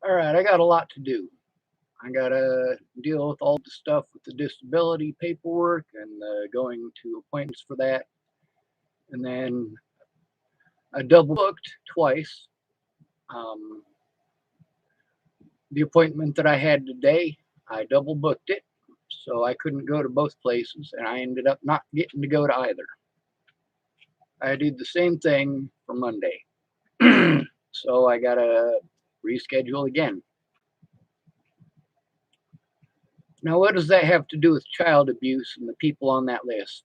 All right, I got a lot to do. I got to deal with all the stuff with the disability paperwork and going to appointments for that. And then I double booked twice. Um, the appointment that I had today, I double booked it. So I couldn't go to both places, and I ended up not getting to go to either. I did the same thing for Monday. So I got to reschedule again. Now, what does that have to do with child abuse and the people on that list?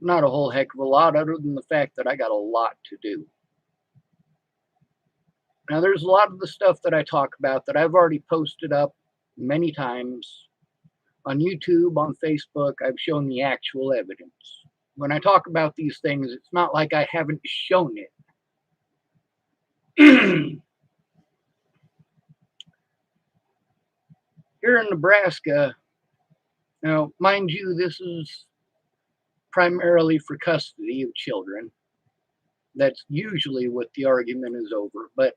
Not a whole heck of a lot, other than the fact that I got a lot to do. Now, there's a lot of the stuff that I talk about that I've already posted up many times on YouTube, on Facebook. I've shown the actual evidence. When I talk about these things, it's not like I haven't shown it. Here in Nebraska, now, mind you, this is primarily for custody of children. That's usually what the argument is over, but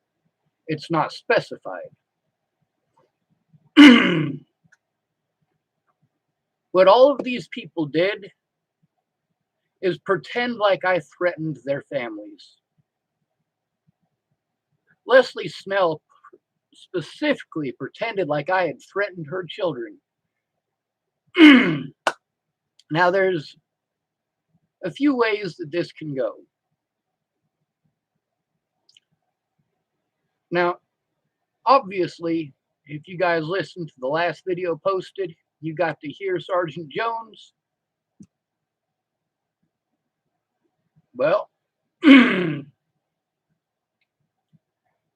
it's not specified. What all of these people did is pretend like I threatened their families. Leslie Snell specifically pretended like I had threatened her children. Now, there's a few ways that this can go. Now, obviously, if you guys listened to the last video posted, you got to hear Sergeant Jones. Well,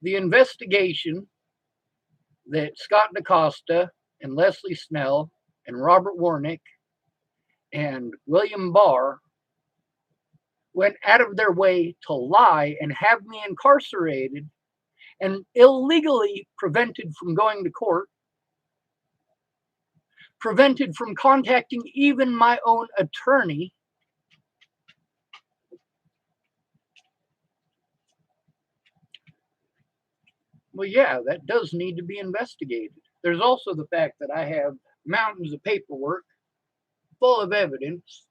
the investigation that Scott DaCosta and Leslie Snell and Robert Warnick and William Barr went out of their way to lie and have me incarcerated and illegally prevented from going to court, prevented from contacting even my own attorney. Well, yeah, that does need to be investigated. There's also the fact that I have mountains of paperwork full of evidence,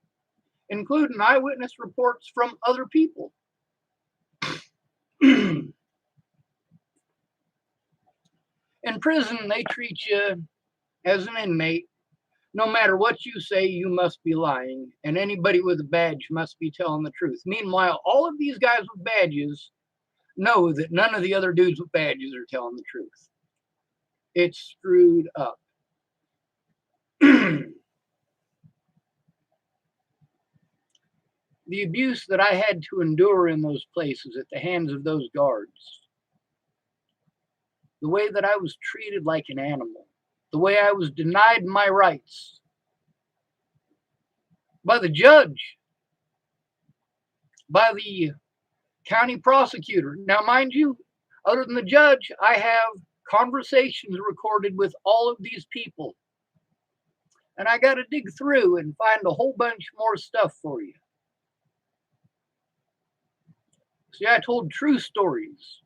including eyewitness reports from other people. In prison, they treat you as an inmate. No matter what you say, you must be lying, and anybody with a badge must be telling the truth. Meanwhile, all of these guys with badges know that none of the other dudes with badges are telling the truth. It's screwed up. The abuse that I had to endure in those places at the hands of those guards, the way that I was treated like an animal, the way I was denied my rights by the judge, by the county prosecutor. Now, mind you, other than the judge, I have conversations recorded with all of these people. And I got to dig through and find a whole bunch more stuff for you. See, I told true stories.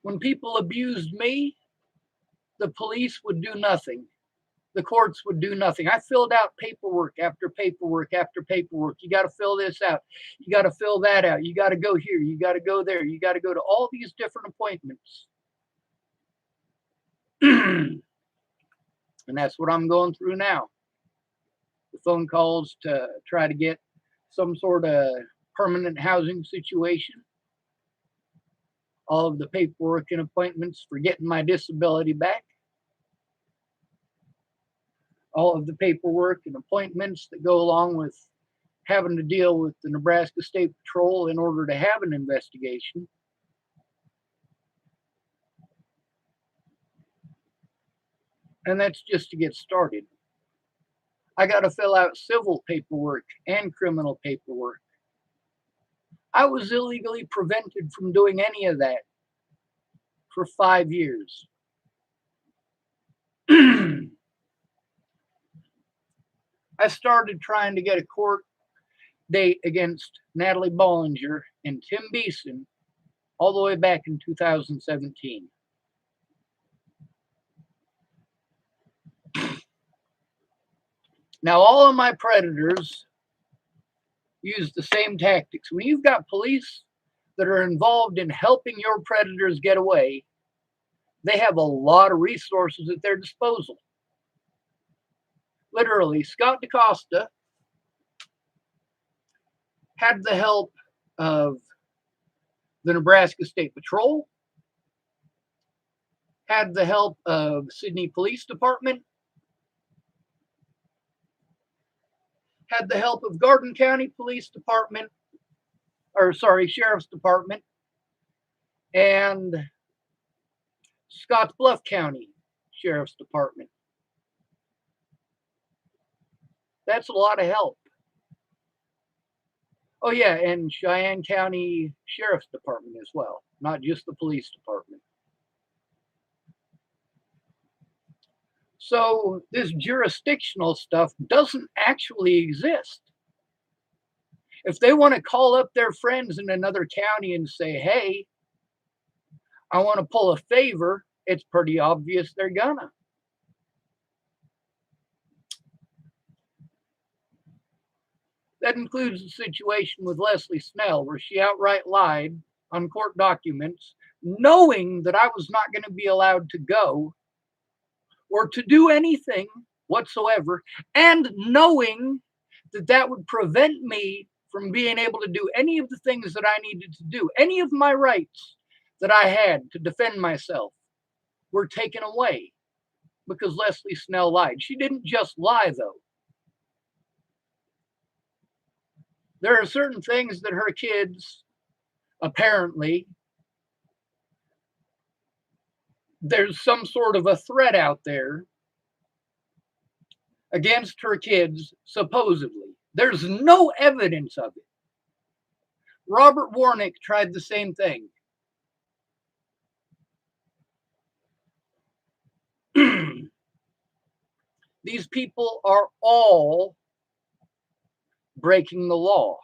When people abused me, the police would do nothing. The courts would do nothing. I filled out paperwork after paperwork after paperwork. You got to fill this out. You got to fill that out. You got to go here. You got to go there. You got to go to all these different appointments. And that's what I'm going through now. The phone calls to try to get some sort of permanent housing situation. All of the paperwork and appointments for getting my disability back. All of the paperwork and appointments that go along with having to deal with the Nebraska State Patrol in order to have an investigation. And that's just to get started. I got to fill out civil paperwork and criminal paperwork. I was illegally prevented from doing any of that for 5 years. I started trying to get a court date against Natalie Bollinger and Tim Beeson all the way back in 2017. Now, all of my predators use the same tactics. When you've got police that are involved in helping your predators get away, they have a lot of resources at their disposal. Literally, Scott DaCosta had the help of the Nebraska State Patrol, had the help of Sydney Police Department, had the help of Garden County Police Department, Sheriff's Department, and Scottsbluff County Sheriff's Department. That's a lot of help. Oh yeah, and Cheyenne County Sheriff's Department as well, not just the police department. So this jurisdictional stuff doesn't actually exist. If they want to call up their friends in another county and say, hey, I want to pull a favor, it's pretty obvious they're gonna. That includes the situation with Leslie Snell, where she outright lied on court documents, knowing that I was not going to be allowed to go or to do anything whatsoever, and knowing that that would prevent me from being able to do any of the things that I needed to do. Any of my rights that I had to defend myself were taken away because Leslie Snell lied. She didn't just lie, though. There are certain things that her kids, apparently, there's some sort of a threat out there against her kids, supposedly. There's no evidence of it. Robert Warnick tried the same thing. These people are all breaking the law,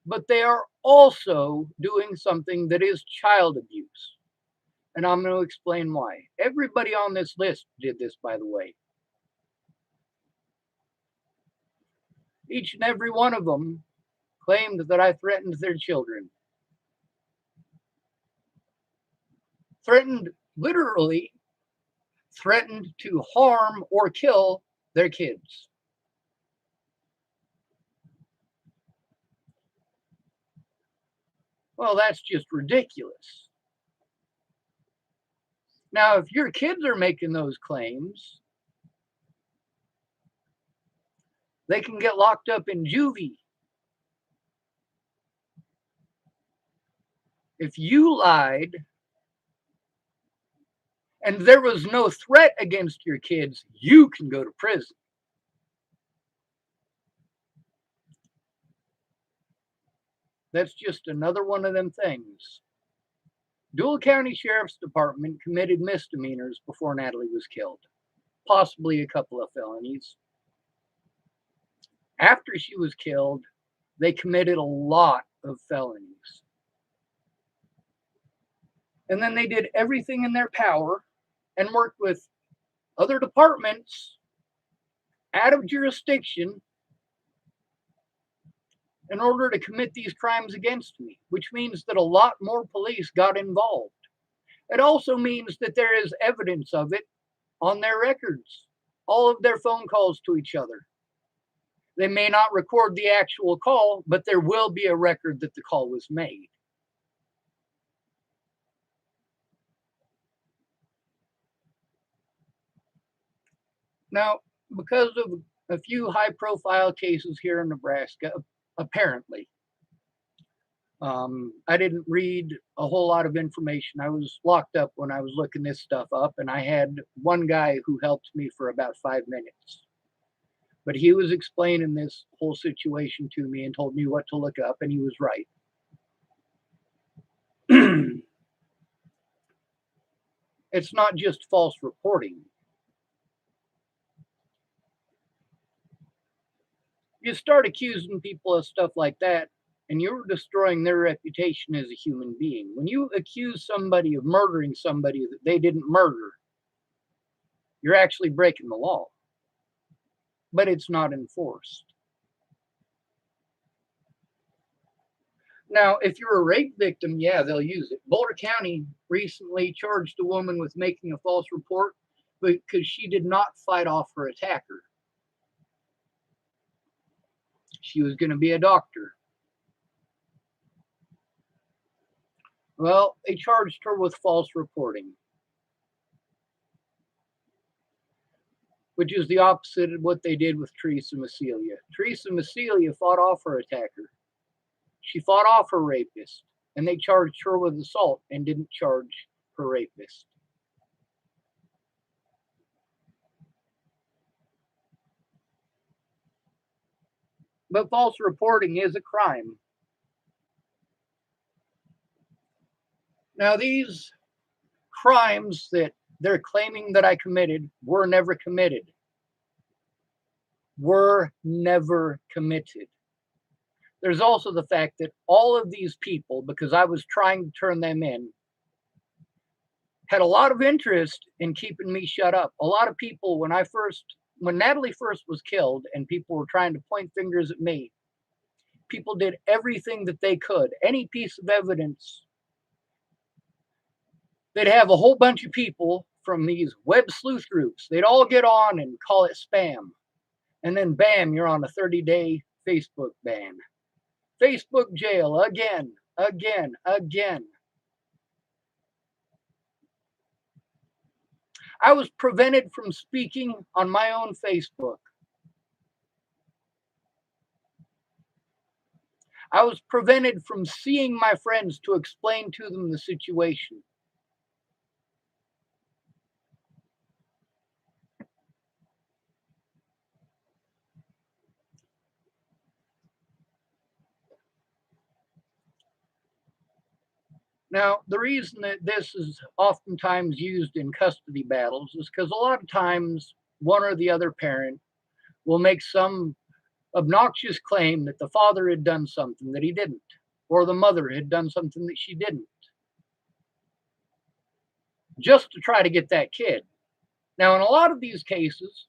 but they are also doing something that is child abuse. And I'm going to explain why. Everybody on this list did this, by the way. Each and every one of them claimed that I threatened their children. Literally threatened to harm or kill their kids. Well, that's just ridiculous. Now, if your kids are making those claims, they can get locked up in juvie. If you lied and there was no threat against your kids, you can go to prison. That's just another one of them things. Dual County Sheriff's Department committed misdemeanors before Natalie was killed, possibly a couple of felonies. After she was killed, they committed a lot of felonies. And then they did everything in their power and worked with other departments out of jurisdiction in order to commit these crimes against me, which means that a lot more police got involved. It also means that there is evidence of it on their records, all of their phone calls to each other. They may not record the actual call, but there will be a record that the call was made. Now, because of a few high-profile cases here in Nebraska, apparently, I didn't read a whole lot of information. I was locked up when I was looking this stuff up, and I had one guy who helped me for about 5 minutes. But he was explaining this whole situation to me and told me what to look up, and he was right. It's not just false reporting. You start accusing people of stuff like that, and you're destroying their reputation as a human being. When you accuse somebody of murdering somebody that they didn't murder, you're actually breaking the law, but it's not enforced. Now, if you're a rape victim, yeah, they'll use it. Boulder County recently charged a woman with making a false report because she did not fight off her attacker. She was going to be a doctor. Well, they charged her with false reporting, which is the opposite of what they did with Teresa Massilia. Teresa Massilia fought off her attacker. She fought off her rapist, and they charged her with assault and didn't charge her rapist. But false reporting is a crime. Now, these crimes that they're claiming that I committed were never committed. Were never committed. There's also the fact that all of these people, because I was trying to turn them in, had a lot of interest in keeping me shut up. A lot of people, when Natalie first was killed and people were trying to point fingers at me, people did everything that they could. Any piece of evidence, they'd have a whole bunch of people from these web sleuth groups. They'd all get on and call it spam. And then bam, you're on a 30-day Facebook ban. Facebook jail again, again, again. I was prevented from speaking on my own Facebook. I was prevented from seeing my friends to explain to them the situation. Now, the reason that this is oftentimes used in custody battles is because a lot of times one or the other parent will make some obnoxious claim that the father had done something that he didn't, or the mother had done something that she didn't, just to try to get that kid. Now, in a lot of these cases,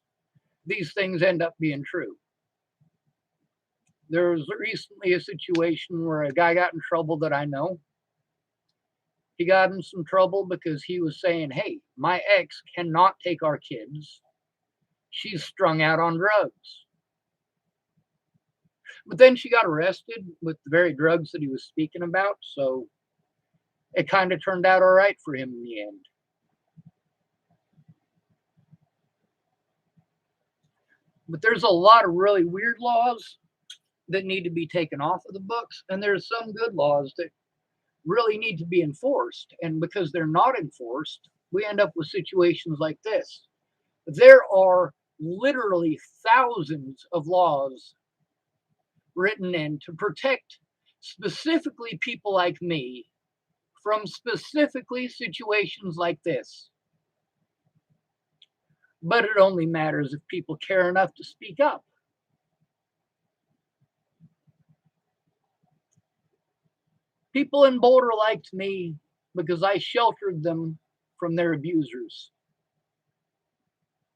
these things end up being true. There was recently a situation where a guy got in trouble that I know. He got in some trouble because he was saying, hey, my ex cannot take our kids. She's strung out on drugs. But then she got arrested with the very drugs that he was speaking about. So it kind of turned out all right for him in the end. But there's a lot of really weird laws that need to be taken off of the books. And there's some good laws that really need to be enforced. And because they're not enforced, we end up with situations like this. There are literally thousands of laws written in to protect specifically people like me from specifically situations like this. But it only matters if people care enough to speak up. People in Boulder liked me because I sheltered them from their abusers.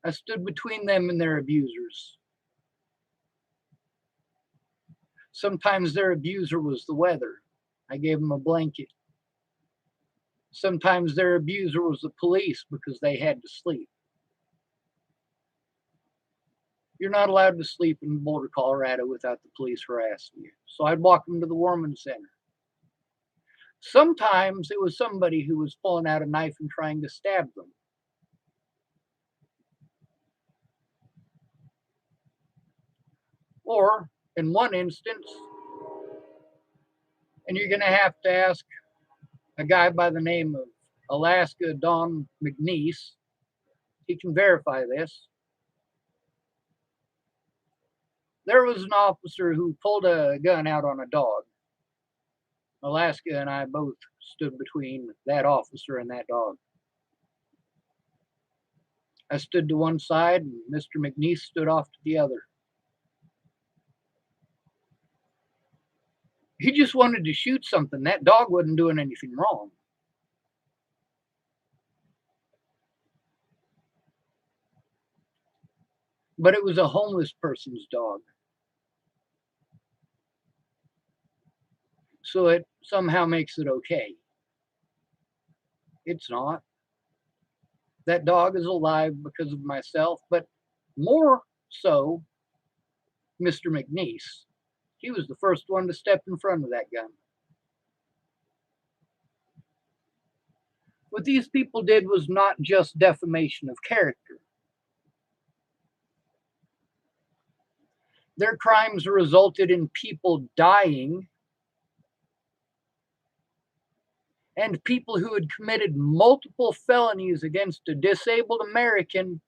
I stood between them and their abusers. Sometimes their abuser was the weather. I gave them a blanket. Sometimes their abuser was the police because they had to sleep. You're not allowed to sleep in Boulder, Colorado without the police harassing you. So I'd walk them to the Warman Center. Sometimes it was somebody who was pulling out a knife and trying to stab them. Or, in one instance, and you're going to have to ask a guy by the name of Alaska Don McNeese, he can verify this. There was an officer who pulled a gun out on a dog. Alaska and I both stood between that officer and that dog. I stood to one side and Mr. McNeese stood off to the other. He just wanted to shoot something. That dog wasn't doing anything wrong. But it was a homeless person's dog. So it somehow makes it okay. It's not. That dog is alive because of myself, but more so, Mr. McNeese. He was the first one to step in front of that gun. What these people did was not just defamation of character. Their crimes resulted in people dying and people who had committed multiple felonies against a disabled American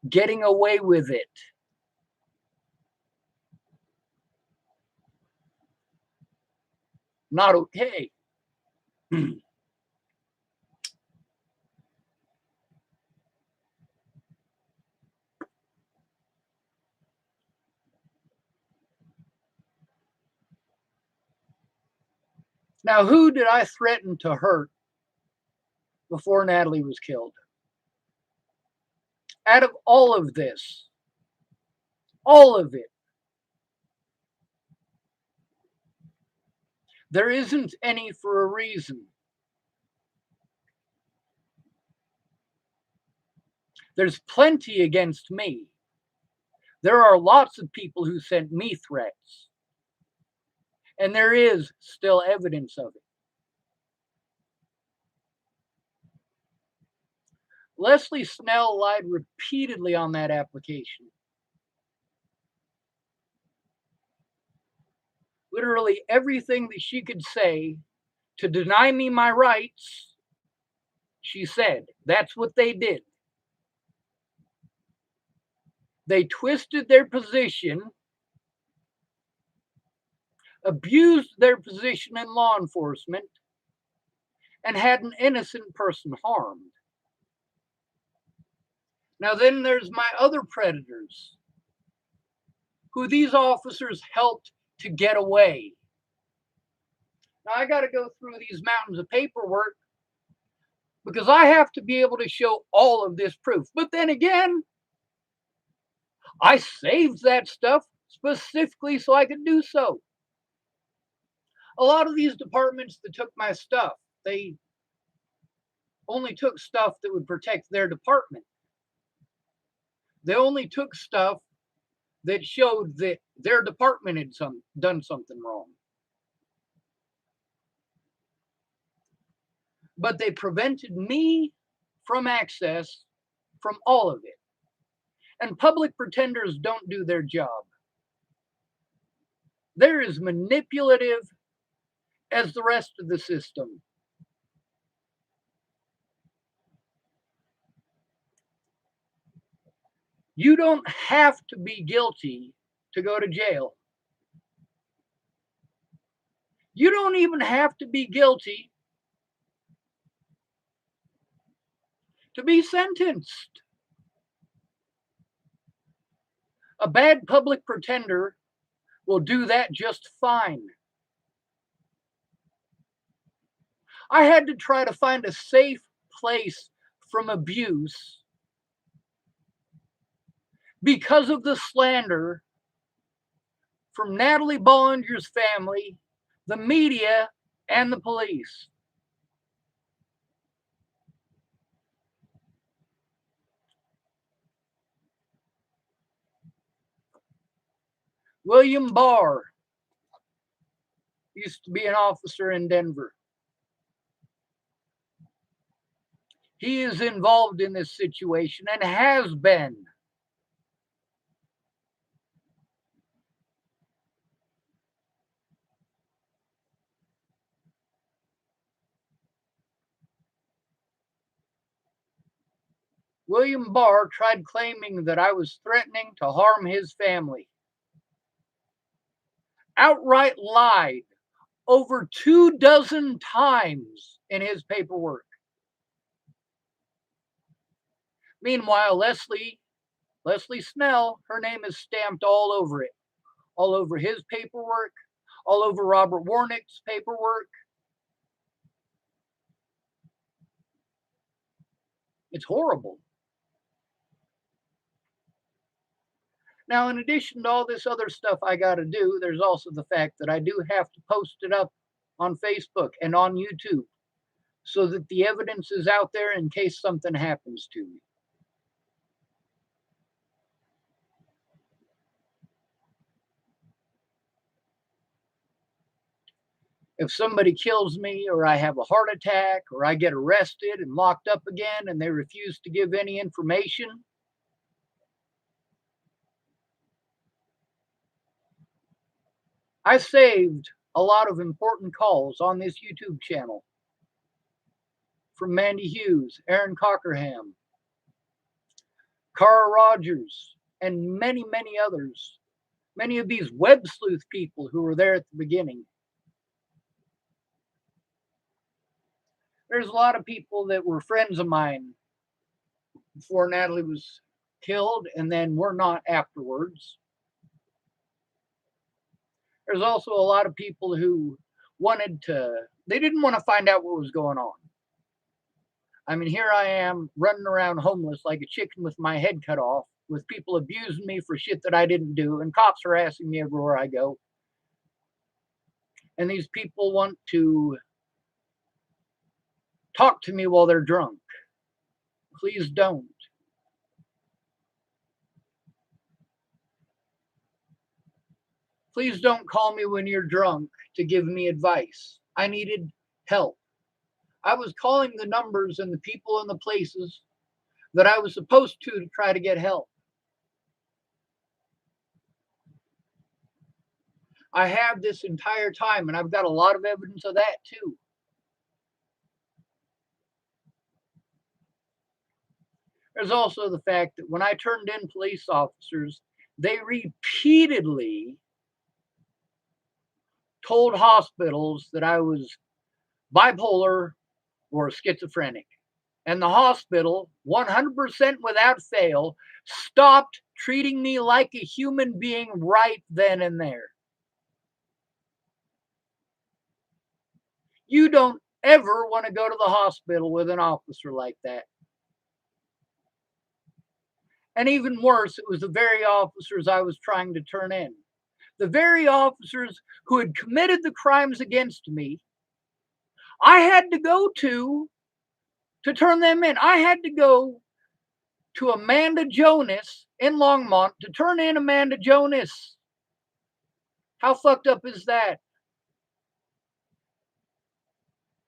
getting away with it. Not okay. Now, who did I threaten to hurt before Natalie was killed? Out of all of this, all of it, there isn't any for a reason. There's plenty against me. There are lots of people who sent me threats, and there is still evidence of it. Leslie Snell lied repeatedly on that application. Literally everything that she could say to deny me my rights, she said. That's what they did. They twisted their position, abused their position in law enforcement, and had an innocent person harmed. Now, then there's my other predators, who these officers helped to get away. Now, I got to go through these mountains of paperwork because I have to be able to show all of this proof. But then again, I saved that stuff specifically so I could do so. A lot of these departments that took my stuff, they only took stuff that would protect their department. They only took stuff that showed that their department had done something wrong. But they prevented me from access from all of it. And public pretenders don't do their job. They're as manipulative as the rest of the system. You don't have to be guilty to go to jail. You don't even have to be guilty to be sentenced. A bad public pretender will do that just fine. I had to try to find a safe place from abuse because of the slander from Natalie Bollinger's family, the media, and the police. William Barr used to be an officer in Denver. He is involved in this situation and has been. William Barr tried claiming that I was threatening to harm his family. Outright lied over 24 times in his paperwork. Meanwhile, Leslie Snell, her name is stamped all over it, all over his paperwork, all over Robert Warnick's paperwork. It's horrible. Now, in addition to all this other stuff I got to do, there's also the fact that I do have to post it up on Facebook and on YouTube so that the evidence is out there in case something happens to me. If somebody kills me, or I have a heart attack, or I get arrested and locked up again and they refuse to give any information, I saved a lot of important calls on this YouTube channel from Mandy Hughes, Aaron Cockerham, Cara Rogers, and many, many others. Many of these web sleuth people who were there at the beginning. There's a lot of people that were friends of mine before Natalie was killed and then were not afterwards. There's also a lot of people who they didn't want to find out what was going on. I mean, here I am running around homeless like a chicken with my head cut off, with people abusing me for shit that I didn't do, and cops harassing me everywhere I go. And these people want to talk to me while they're drunk. Please don't. Please don't call me when you're drunk to give me advice. I needed help. I was calling the numbers and the people and the places that I was supposed to try to get help. I have this entire time, and I've got a lot of evidence of that too. There's also the fact that when I turned in police officers, they repeatedly told hospitals that I was bipolar or schizophrenic. And the hospital, 100% without fail, stopped treating me like a human being right then and there. You don't ever want to go to the hospital with an officer like that. And even worse, it was the very officers I was trying to turn in. The very officers who had committed the crimes against me, I had to go to turn them in. I had to go to Amanda Jonas in Longmont to turn in Amanda Jonas. How fucked up is that?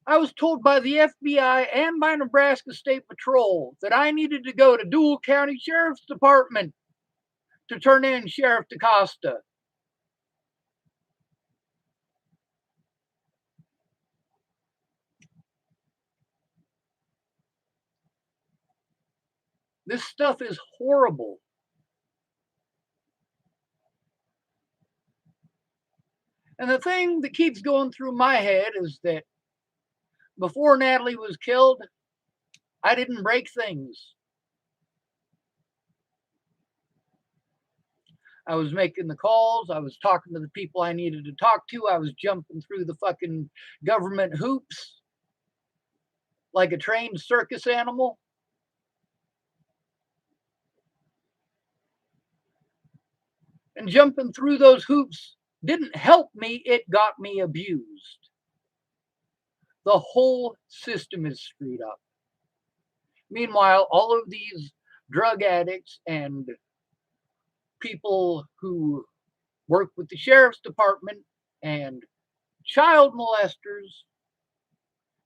I was told by the FBI and by Nebraska State Patrol that I needed to go to Dual County Sheriff's Department to turn in Sheriff DaCosta. This stuff is horrible. And the thing that keeps going through my head is that before Natalie was killed, I didn't break things. I was making the calls. I was talking to the people I needed to talk to. I was jumping through the fucking government hoops like a trained circus animal. And jumping through those hoops didn't help me, it got me abused. The whole system is screwed up. Meanwhile, all of these drug addicts and people who work with the sheriff's department and child molesters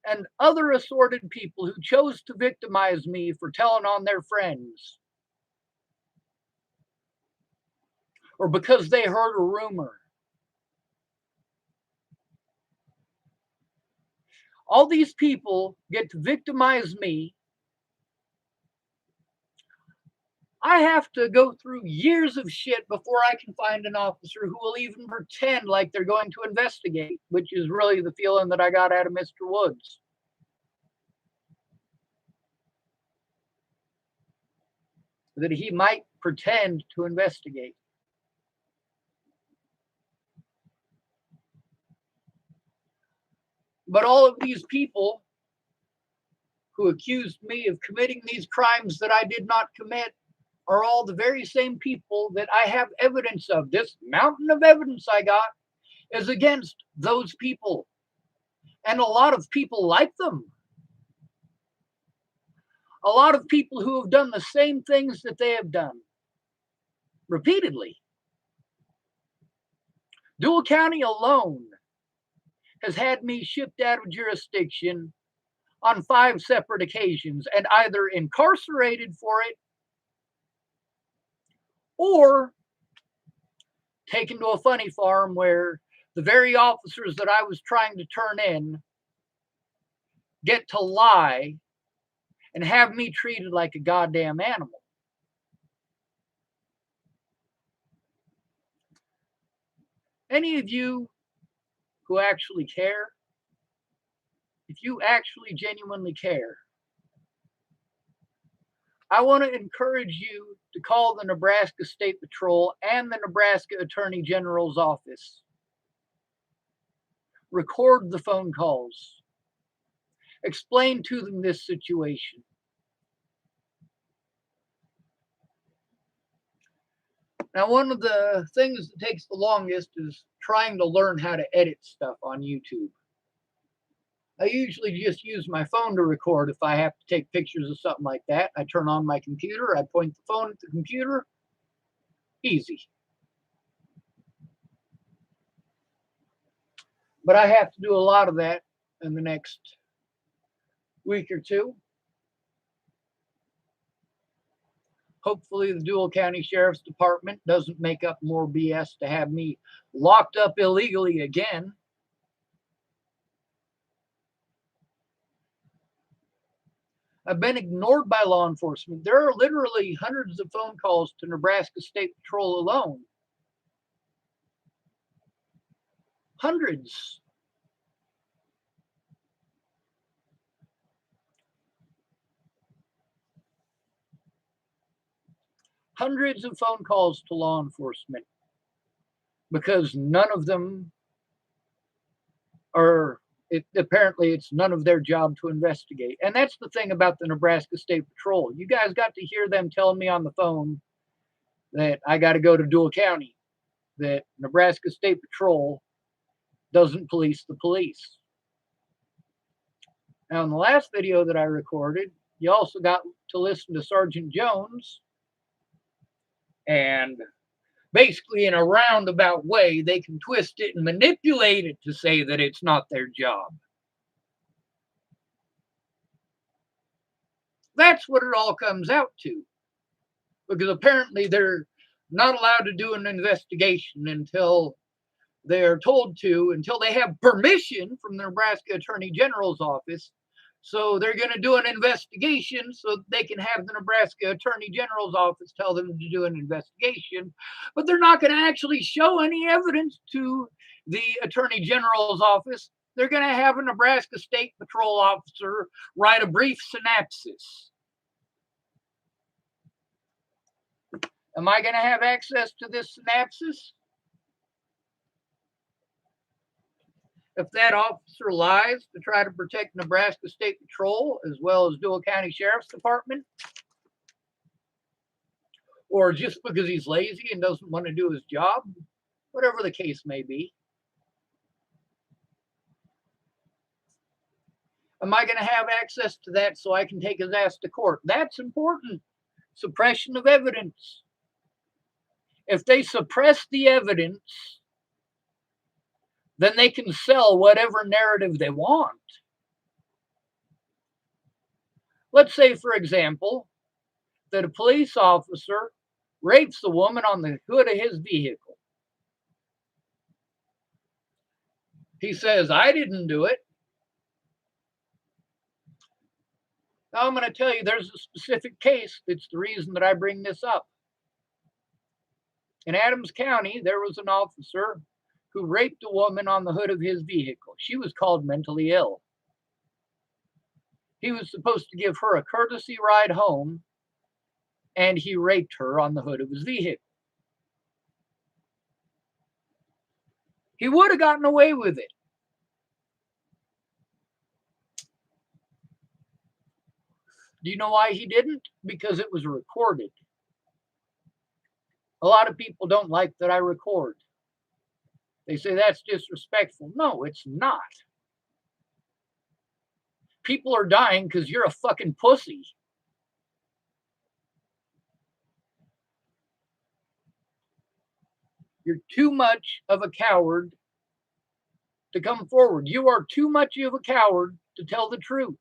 and other assorted people who chose to victimize me for telling on their friends or because they heard a rumor. All these people get to victimize me. I have to go through years of shit before I can find an officer who will even pretend like they're going to investigate, which is really the feeling that I got out of Mr. Woods. That he might pretend to investigate. But all of these people who accused me of committing these crimes that I did not commit are all the very same people that I have evidence of. This mountain of evidence I got is against those people and a lot of people like them. A lot of people who have done the same things that they have done repeatedly. Dual County alone has had me shipped out of jurisdiction on 5 separate occasions and either incarcerated for it or taken to a funny farm where the very officers that I was trying to turn in get to lie and have me treated like a goddamn animal. Any of you who actually care, if you actually genuinely care, I want to encourage you to call the Nebraska State Patrol and the Nebraska Attorney General's office. Record the phone calls. Explain to them this situation. Now, one of the things that takes the longest is trying to learn how to edit stuff on YouTube. I usually just use my phone to record if I have to take pictures of something like that. I turn on my computer, I point the phone at the computer. Easy. But I have to do a lot of that in the next week or two. Hopefully the Dual County Sheriff's Department doesn't make up more BS to have me locked up illegally again. I've been ignored by law enforcement. There are literally hundreds of phone calls to Nebraska State Patrol alone. Hundreds. Hundreds of phone calls to law enforcement because none of them are, apparently it's none of their job to investigate. And that's the thing about the Nebraska State Patrol. You guys got to hear them telling me on the phone that I got to go to Dual County, that Nebraska State Patrol doesn't police the police. Now, in the last video that I recorded, you also got to listen to Sergeant Jones, and basically in a roundabout way, they can twist it and manipulate it to say that it's not their job. That's what it all comes out to. Because apparently they're not allowed to do an investigation until they're told to, until they have permission from the Nebraska Attorney General's office. So they're going to do an investigation so they can have the Nebraska Attorney General's office tell them to do an investigation. But they're not going to actually show any evidence to the Attorney General's office. They're going to have a Nebraska State Patrol officer write a brief synopsis. Am I going to have access to this synopsis? If that officer lies to try to protect Nebraska State Patrol as well as Dual County Sheriff's Department, or just because he's lazy and doesn't want to do his job, whatever the case may be, am I going to have access to that so I can take his ass to court? That's important. Suppression of evidence. If they suppress the evidence, then they can sell whatever narrative they want. Let's say, for example, that a police officer rapes a woman on the hood of his vehicle. He says, I didn't do it. Now I'm going to tell you there's a specific case that's the reason that I bring this up. In Adams County, there was an officer who raped a woman on the hood of his vehicle. She was called mentally ill. He was supposed to give her a courtesy ride home, and he raped her on the hood of his vehicle. He would have gotten away with it Do you know why he didn't? Because it was recorded. A lot of people don't like that I record. They say that's disrespectful. No, it's not. People are dying because you're a fucking pussy. You're too much of a coward to come forward. You are too much of a coward to tell the truth.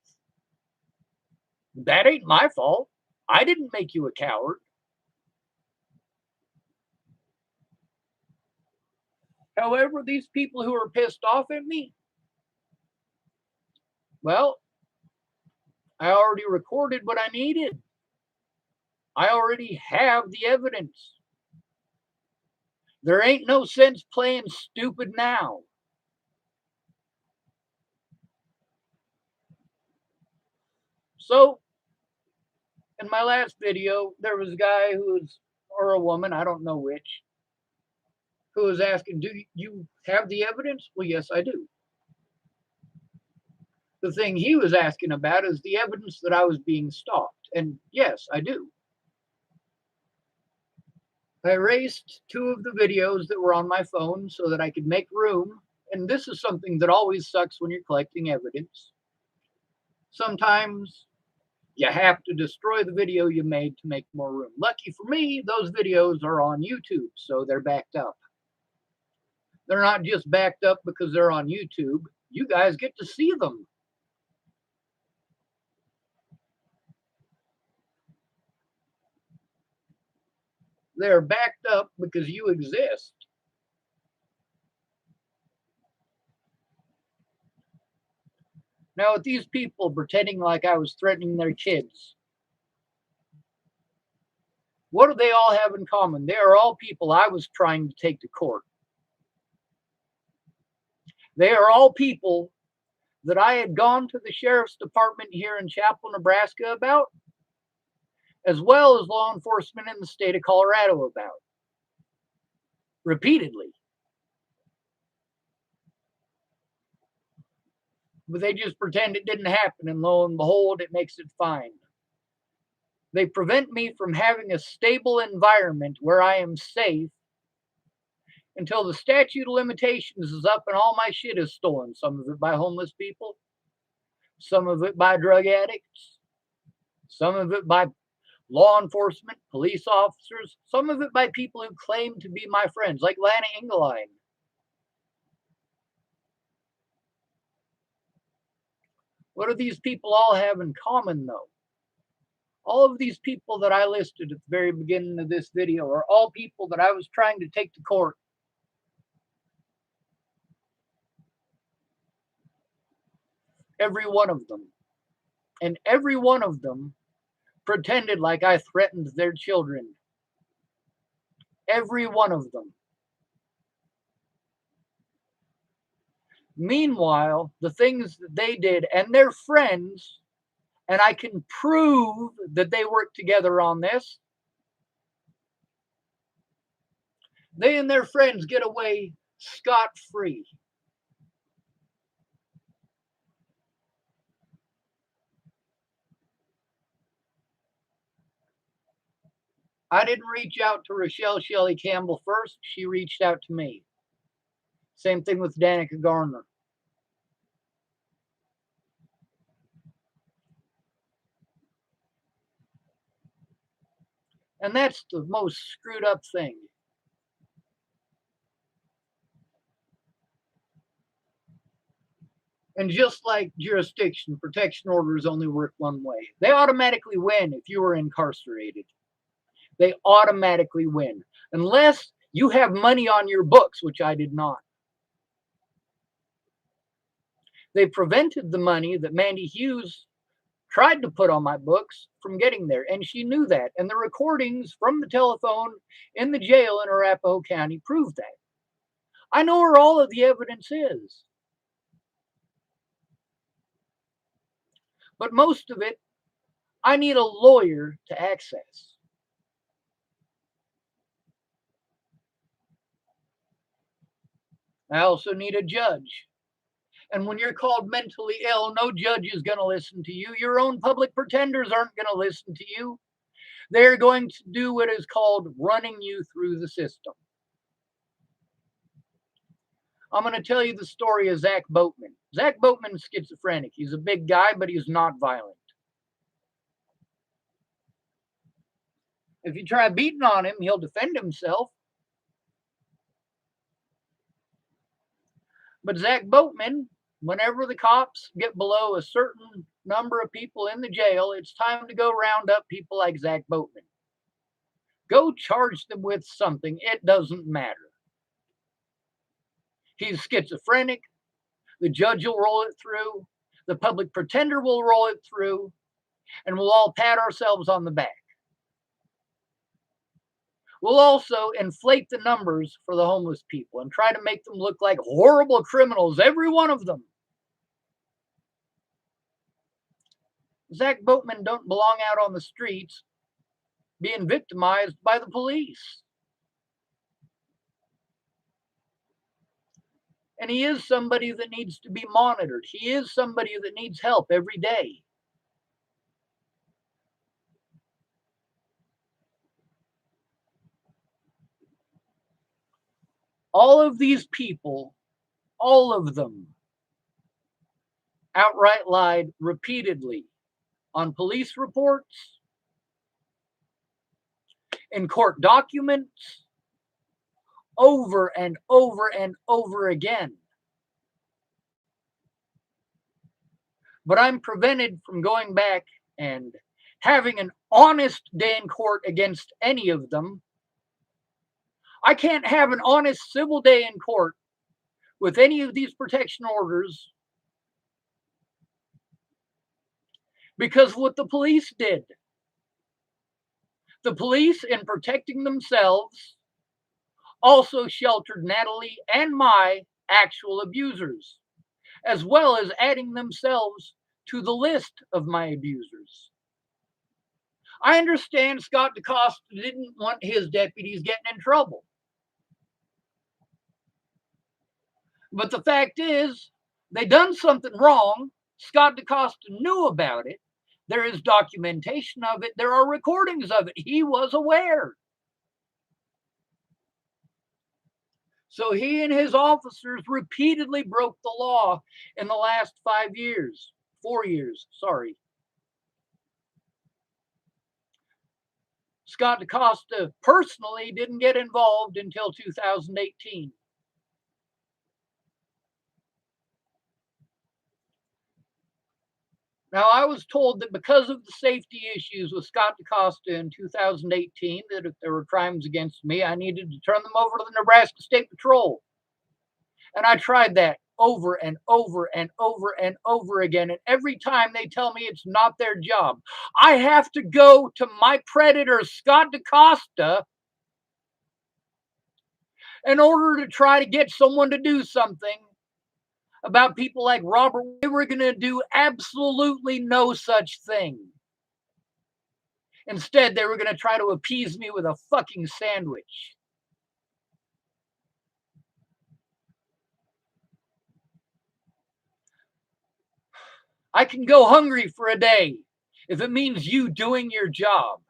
That ain't my fault. I didn't make you a coward. However, these people who are pissed off at me, well, I already recorded what I needed. I already have the evidence. There ain't no sense playing stupid now. So, in my last video, there was a guy or a woman, I don't know which, who was asking, do you have the evidence? Well, yes, I do. The thing he was asking about is the evidence that I was being stalked. And yes, I do. I erased 2 of the videos that were on my phone so that I could make room. And this is something that always sucks when you're collecting evidence. Sometimes you have to destroy the video you made to make more room. Lucky for me, those videos are on YouTube, so they're backed up. They're not just backed up because they're on YouTube. You guys get to see them. They're backed up because you exist. Now, with these people pretending like I was threatening their kids, what do they all have in common? They are all people I was trying to take to court. They are all people that I had gone to the sheriff's department here in Chapel, Nebraska about, as well as law enforcement in the state of Colorado about, repeatedly. But they just pretend it didn't happen, and lo and behold, it makes it fine. They prevent me from having a stable environment where I am safe until the statute of limitations is up and all my shit is stolen. Some of it by homeless people, some of it by drug addicts, some of it by law enforcement, police officers, some of it by people who claim to be my friends, like Lana Engeline. What do these people all have in common, though? All of these people that I listed at the very beginning of this video are all people that I was trying to take to court. Every one of them. And every one of them pretended like I threatened their children. Every one of them. Meanwhile, the things that they did and their friends, and I can prove that they worked together on this, they and their friends get away scot-free. I didn't reach out to Rachelle Shelley Campbell first. She reached out to me. Same thing with Dannika Garner. And that's the most screwed up thing. And just like jurisdiction, protection orders only work one way. They automatically win if you are incarcerated. They automatically win. Unless you have money on your books, which I did not. They prevented the money that Mandy Hughes tried to put on my books from getting there, and she knew that. And the recordings from the telephone in the jail in Arapahoe County proved that. I know where all of the evidence is. But most of it, I need a lawyer to access. I also need a judge. And when you're called mentally ill, no judge is going to listen to you. Your own public pretenders aren't going to listen to you. They're going to do what is called running you through the system. I'm going to tell you the story of Zach Boatman. Zach Boatman is schizophrenic. He's a big guy, but he's not violent. If you try beating on him, he'll defend himself. But Zach Boatman, whenever the cops get below a certain number of people in the jail, it's time to go round up people like Zach Boatman. Go charge them with something. It doesn't matter. He's schizophrenic. The judge will roll it through. The public pretender will roll it through. And we'll all pat ourselves on the back. We'll also inflate the numbers for the homeless people and try to make them look like horrible criminals, every one of them. Zach Boatman don't belong out on the streets being victimized by the police. And he is somebody that needs to be monitored. He is somebody that needs help every day. All of these people, all of them, outright lied repeatedly on police reports, in court documents, over and over and over again. But I'm prevented from going back and having an honest day in court against any of them. I can't have an honest civil day in court with any of these protection orders because what the police did. The police, in protecting themselves, also sheltered Natalie and my actual abusers, as well as adding themselves to the list of my abusers. I understand Scott DeCosta didn't want his deputies getting in trouble. But the fact is, they done something wrong. Scott DeCosta knew about it. There is documentation of it. There are recordings of it. He was aware. So he and his officers repeatedly broke the law in the last 4 years, sorry. Scott DeCosta personally didn't get involved until 2018. Now, I was told that because of the safety issues with Scott DeCosta in 2018, that if there were crimes against me, I needed to turn them over to the Nebraska State Patrol. And I tried that over and over and over and over again. And every time they tell me it's not their job, I have to go to my predator, Scott DeCosta, in order to try to get someone to do something about people like Robert. They were going to do absolutely no such thing. Instead, they were going to try to appease me with a fucking sandwich. I can go hungry for a day if it means you doing your job.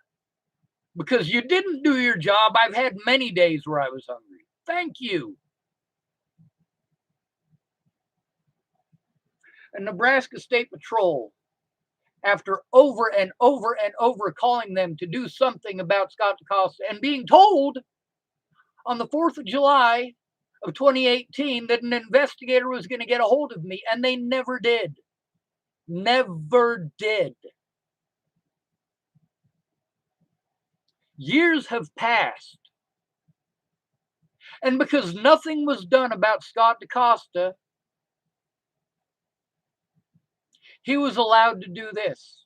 Because you didn't do your job. I've had many days where I was hungry. Thank you. And Nebraska State Patrol, after over and over and over calling them to do something about Scott DeCosta and being told on the 4th of July of 2018 that an investigator was going to get a hold of me, and they never did. Never did. Years have passed. And because nothing was done about Scott DeCosta, he was allowed to do this.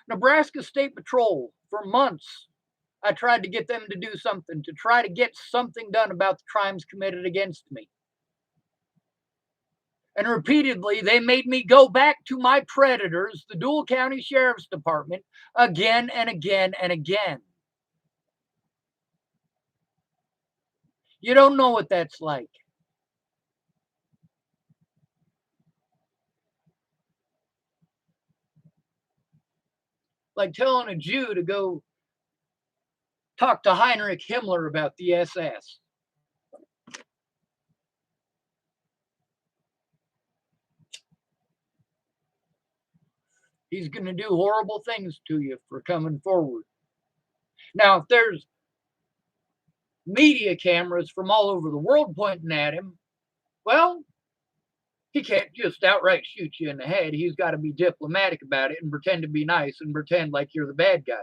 Nebraska State Patrol, for months, I tried to get them to do something, to try to get something done about the crimes committed against me. And repeatedly, they made me go back to my predators, the Dual County Sheriff's Department, again and again and again. You don't know what that's like. like telling a Jew to go talk to Heinrich Himmler about the SS. He's going to do horrible things to you for coming forward. Now, if there's media cameras from all over the world pointing at him, well, he can't just outright shoot you in the head. He's got to be diplomatic about it and pretend to be nice and pretend like you're the bad guy.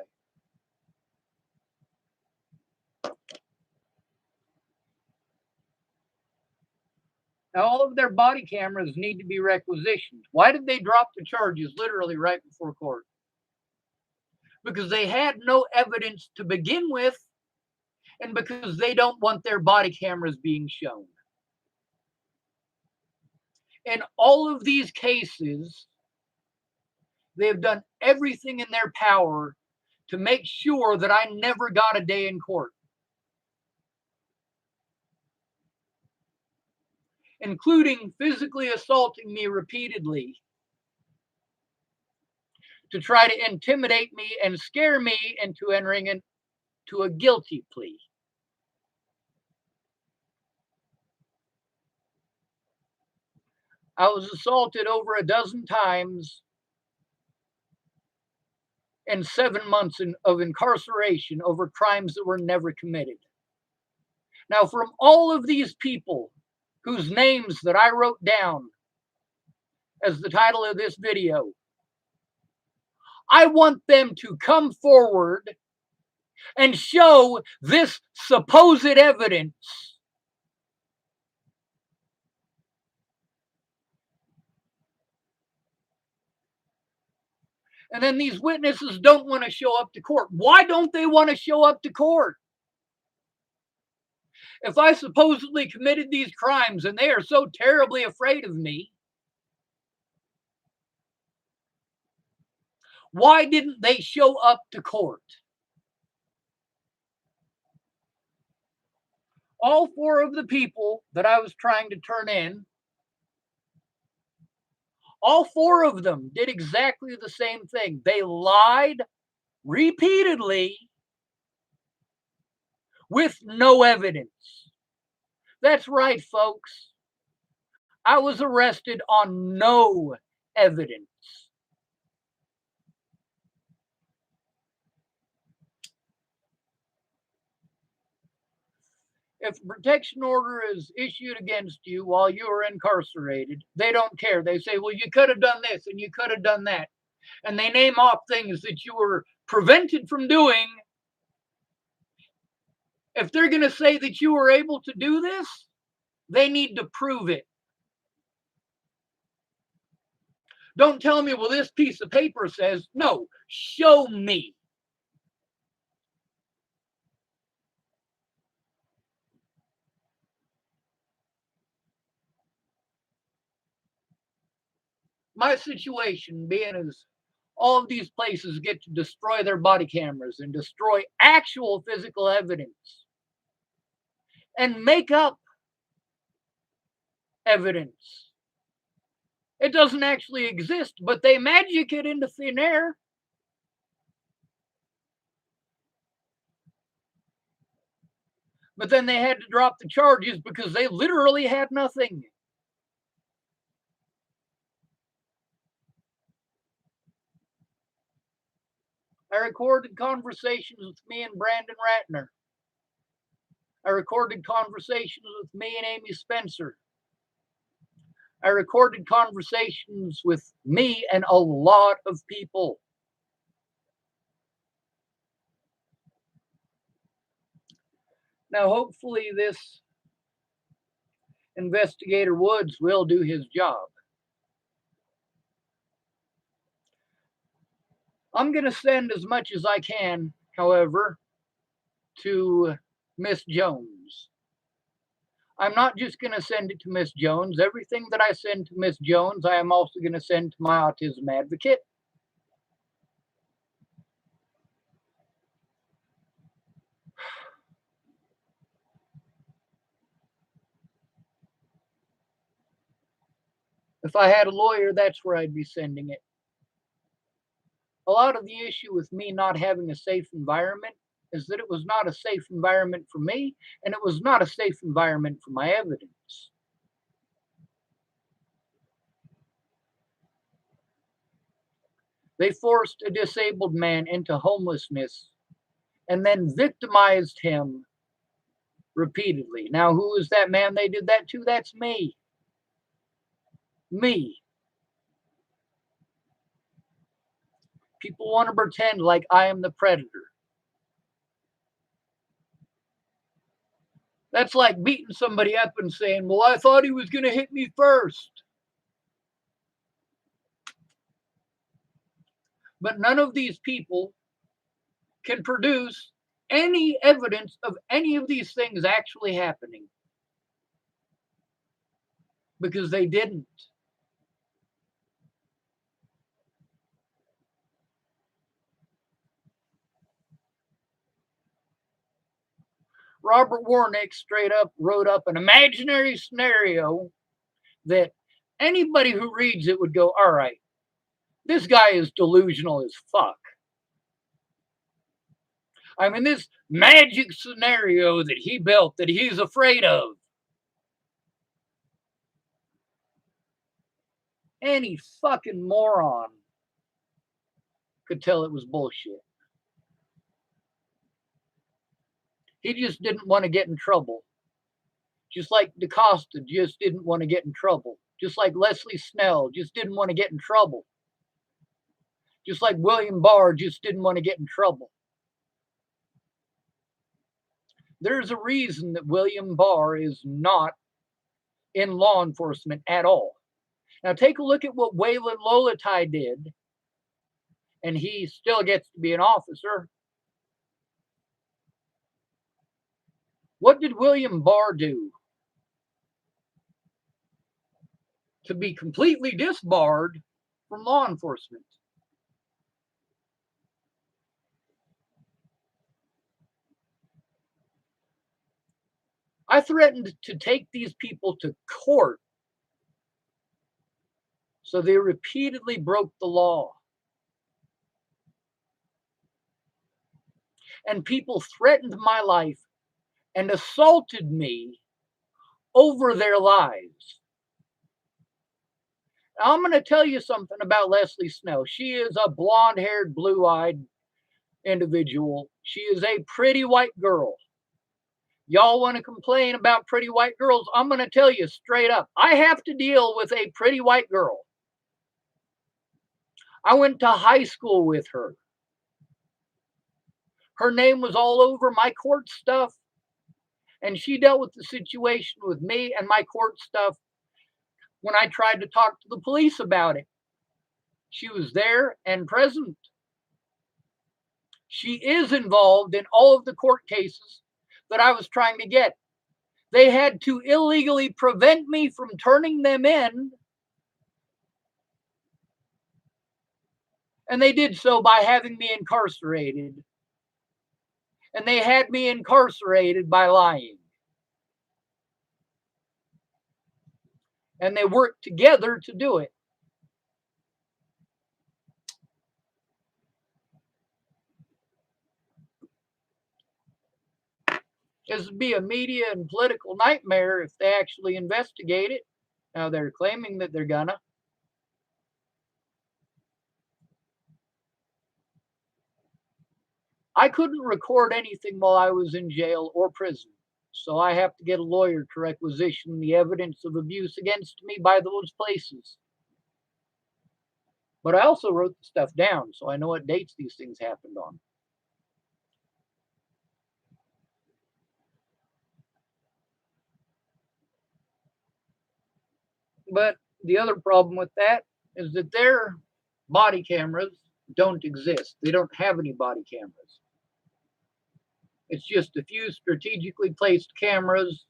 Now, all of their body cameras need to be requisitioned. Why did they drop the charges literally right before court? Because they had no evidence to begin with, and because they don't want their body cameras being shown. In all of these cases, they have done everything in their power to make sure that I never got a day in court, including physically assaulting me repeatedly to try to intimidate me and scare me into entering into a guilty plea. I was assaulted over a dozen times and 7 months of incarceration over crimes that were never committed. Now, from all of these people whose names that I wrote down as the title of this video, I want them to come forward and show this supposed evidence. And then these witnesses don't want to show up to court. Why don't they want to show up to court? If I supposedly committed these crimes and they are so terribly afraid of me, why didn't they show up to court? All 4 of the people that I was trying to turn in, all 4 of them did exactly the same thing. They lied repeatedly with no evidence. That's right, folks. I was arrested on no evidence. If a protection order is issued against you while you are incarcerated, they don't care. They say, well, you could have done this and you could have done that. And they name off things that you were prevented from doing. If they're going to say that you were able to do this, they need to prove it. Don't tell me, well, this piece of paper says, no, show me. My situation being as all of these places get to destroy their body cameras and destroy actual physical evidence and make up evidence. It doesn't actually exist, but they magic it into thin air. But then they had to drop the charges because they literally had nothing. I recorded conversations with me and Brandon Ratner. I recorded conversations with me and Amy Spencer. I recorded conversations with me and a lot of people. Now, hopefully this investigator Woods will do his job. I'm going to send as much as I can, however, to Miss Jones. I'm not just going to send it to Miss Jones. Everything that I send to Miss Jones, I am also going to send to my autism advocate. If I had a lawyer, that's where I'd be sending it. A lot of the issue with me not having a safe environment is that it was not a safe environment for me, and it was not a safe environment for my evidence. They forced a disabled man into homelessness and then victimized him repeatedly. Now, who is that man they did that to? That's me. Me. People want to pretend like I am the predator. That's like beating somebody up and saying, well, I thought he was going to hit me first. But none of these people can produce any evidence of any of these things actually happening because they didn't. Robert Warnick straight up wrote up an imaginary scenario that anybody who reads it would go, all right, this guy is delusional as fuck. I mean, this magic scenario that he built that he's afraid of. Any fucking moron could tell it was bullshit. He just didn't want to get in trouble. Just like DaCosta just didn't want to get in trouble. Just like Leslie Snell just didn't want to get in trouble. Just like William Barr just didn't want to get in trouble. There's a reason that William Barr is not in law enforcement at all. Now take a look at what Waylon Lolatai did, and he still gets to be an officer. What did William Barr do to be completely disbarred from law enforcement? I threatened to take these people to court, so they repeatedly broke the law. And people threatened my life and assaulted me over their lives. Now, I'm going to tell you something about Leslie Snell. She is a blonde-haired, blue-eyed individual. She is a pretty white girl. Y'all want to complain about pretty white girls? I'm going to tell you straight up. I have to deal with a pretty white girl. I went to high school with her. Her name was all over my court stuff. And she dealt with the situation with me and my court stuff when I tried to talk to the police about it. She was there and present. She is involved in all of the court cases that I was trying to get. They had to illegally prevent me from turning them in. And they did so by having me incarcerated. And they had me incarcerated by lying. And they worked together to do it. This would be a media and political nightmare if they actually investigate it. Now they're claiming that they're gonna. I couldn't record anything while I was in jail or prison, so I have to get a lawyer to requisition the evidence of abuse against me by those places. But I also wrote the stuff down, so I know what dates these things happened on. But the other problem with that is that their body cameras don't exist. They don't have any body cameras. It's just a few strategically placed cameras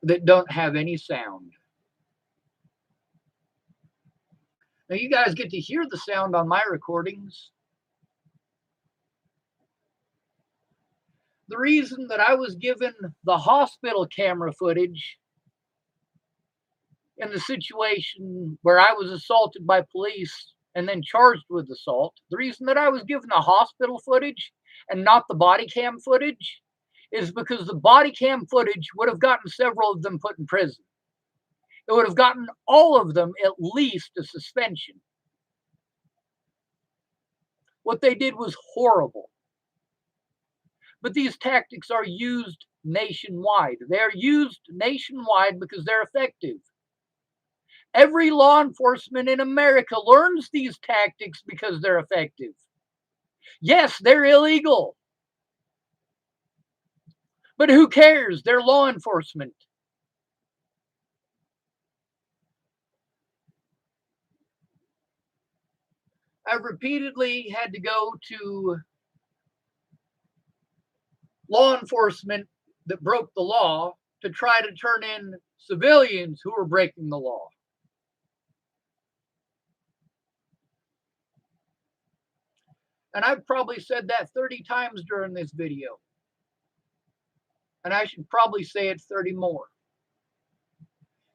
that don't have any sound. Now you guys get to hear the sound on my recordings. The reason that I was given the hospital camera footage in the situation where I was assaulted by police and then charged with assault. The reason that I was given the hospital footage and not the body cam footage is because the body cam footage would have gotten several of them put in prison. It would have gotten all of them at least a suspension. What they did was horrible. But these tactics are used nationwide. They're used nationwide because they're effective. Every law enforcement in America learns these tactics because they're effective. Yes, they're illegal. But who cares? They're law enforcement. I've repeatedly had to go to law enforcement that broke the law to try to turn in civilians who were breaking the law. And I've probably said that 30 times during this video. And I should probably say it 30 more.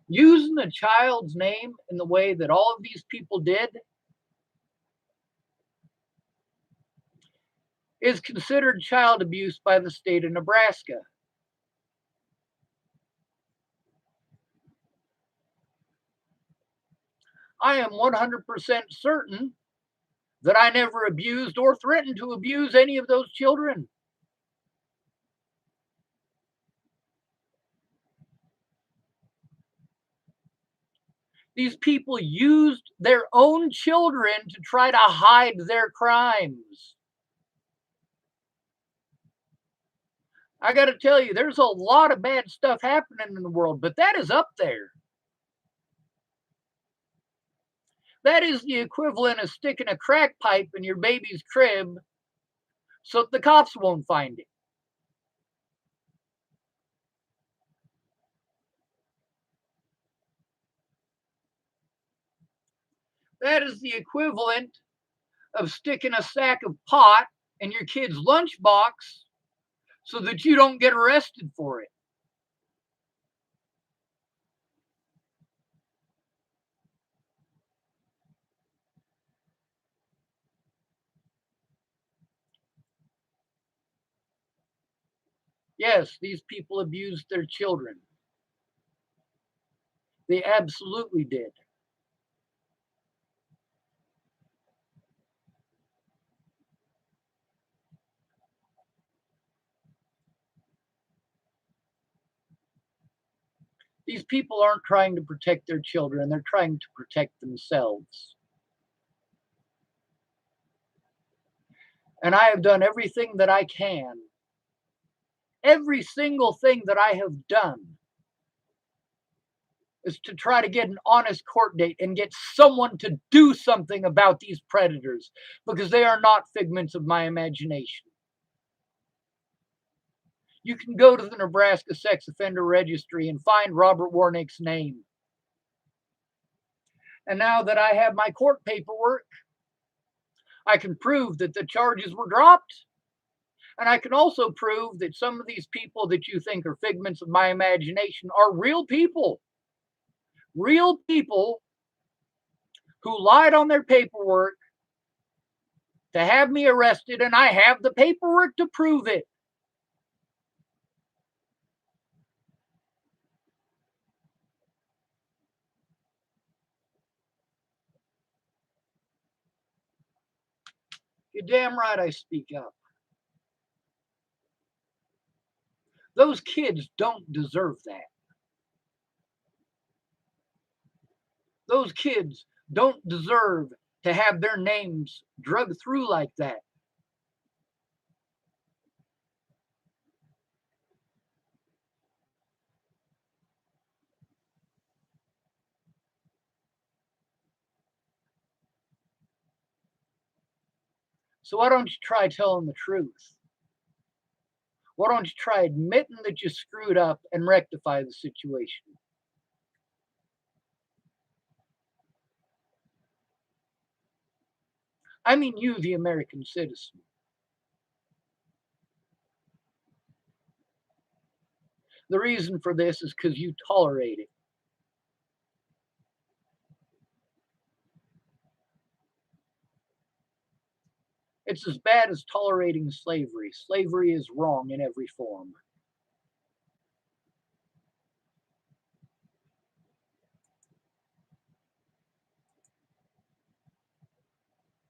Using a child's name in the way that all of these people did is considered child abuse by the state of Nebraska. I am 100% certain that I never abused or threatened to abuse any of those children. These people used their own children to try to hide their crimes. I got to tell you, there's a lot of bad stuff happening in the world, but that is up there. That is the equivalent of sticking a crack pipe in your baby's crib so the cops won't find it. That is the equivalent of sticking a sack of pot in your kid's lunchbox so that you don't get arrested for it. Yes, these people abused their children. They absolutely did. These people aren't trying to protect their children, they're trying to protect themselves. And I have done everything that I can. Every single thing that I have done is to try to get an honest court date and get someone to do something about these predators because they are not figments of my imagination. You can go to the Nebraska Sex Offender Registry and find Robert Warnick's name. And now that I have my court paperwork, I can prove that the charges were dropped. And I can also prove that some of these people that you think are figments of my imagination are real people. Real people who lied on their paperwork to have me arrested, and I have the paperwork to prove it. You're damn right I speak up. Those kids don't deserve that. Those kids don't deserve to have their names drugged through like that. So why don't you try telling the truth? Why don't you try admitting that you screwed up and rectify the situation? I mean you, the American citizen. The reason for this is because you tolerate it. It's as bad as tolerating slavery. Slavery is wrong in every form.